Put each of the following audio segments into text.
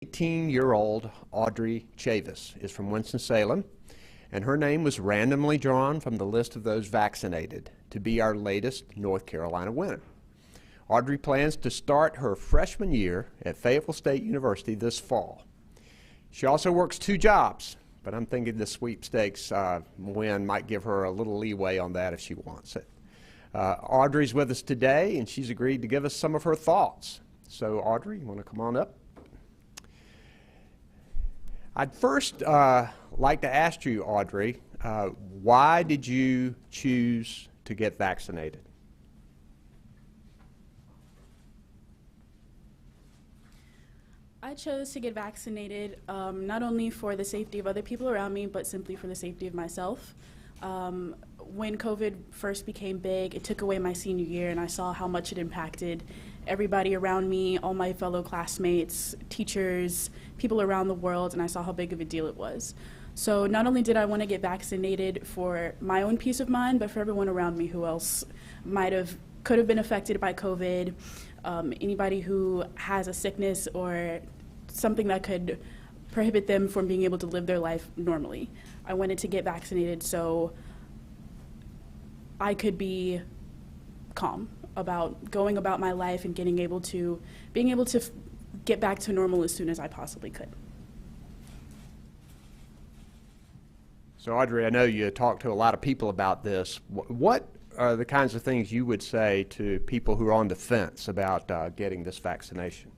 18-year-old Audrey Chavous is from Winston-Salem, and her name was randomly drawn from the list of those vaccinated to be our latest North Carolina winner. Audrey plans to start her freshman year at Fayetteville State University this fall. She also works 2 jobs, but I'm thinking the sweepstakes win might give her a little leeway on that if she wants it. Audrey's with us today, and she's agreed to give us some of her thoughts. So Audrey, you want to come on up? I'd first like to ask you, Audrey, why did you choose to get vaccinated? I chose to get vaccinated not only for the safety of other people around me, but simply for the safety of myself. When COVID first became big, it took away my senior year, and I saw how much it impacted everybody around me, all my fellow classmates, teachers, people around the world, and I saw how big of a deal it was. So not only did I want to get vaccinated for my own peace of mind, but for everyone around me who else could have been affected by COVID, anybody who has a sickness or something that could prohibit them from being able to live their life normally. I wanted to get vaccinated so I could be calm about going about my life and being able to get back to normal as soon as I possibly could. So Audrey, I know you talked to a lot of people about this. What are the kinds of things you would say to people who are on the fence about getting this vaccination?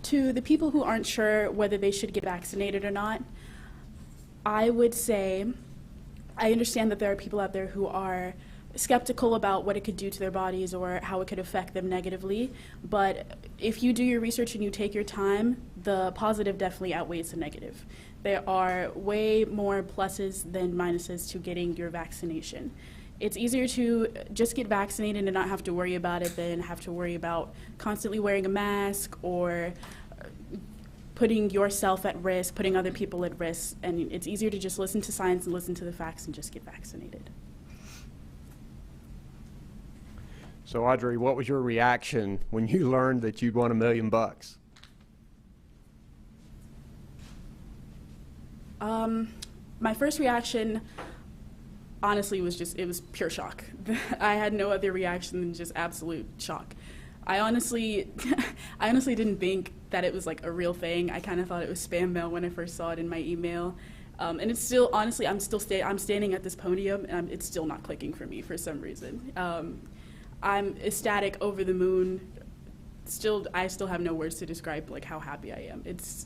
To the people who aren't sure whether they should get vaccinated or not, I would say I understand that there are people out there who are skeptical about what it could do to their bodies or how it could affect them negatively, but if you do your research and you take your time, the positive definitely outweighs the negative. There are way more pluses than minuses to getting your vaccination. It's easier to just get vaccinated and not have to worry about it than have to worry about constantly wearing a mask or putting yourself at risk, putting other people at risk, and it's easier to just listen to science and listen to the facts and just get vaccinated. So Audrey, what was your reaction when you learned that you'd won $1 million? My first reaction, honestly, it was pure shock. I had no other reaction than just absolute shock. I honestly didn't think that it was like a real thing. I kind of thought it was spam mail when I first saw it in my email. And it's still, honestly, I'm standing at this podium and it's still not clicking for me for some reason. I'm ecstatic, over the moon. I still have no words to describe like how happy I am. It's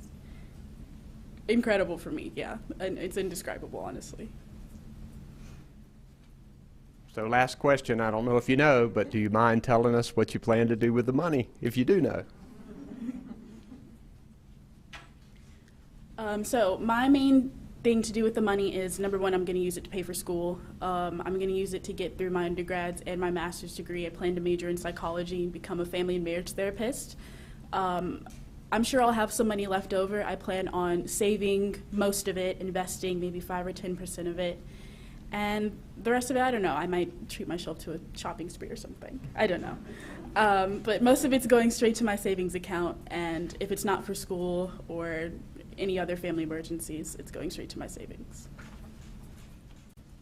incredible for me, yeah, and it's indescribable, honestly. So last question, I don't know if you know, but do you mind telling us what you plan to do with the money, if you do know? So my main thing to do with the money is, number one, I'm going to use it to pay for school. I'm going to use it to get through my undergrads and my master's degree. I plan to major in psychology and become a family and marriage therapist. I'm sure I'll have some money left over. I plan on saving most of it, investing maybe 5 or 10% of it. And the rest of it, I don't know. I might treat myself to a shopping spree or something. I don't know. But most of it's going straight to my savings account. And if it's not for school or any other family emergencies, it's going straight to my savings.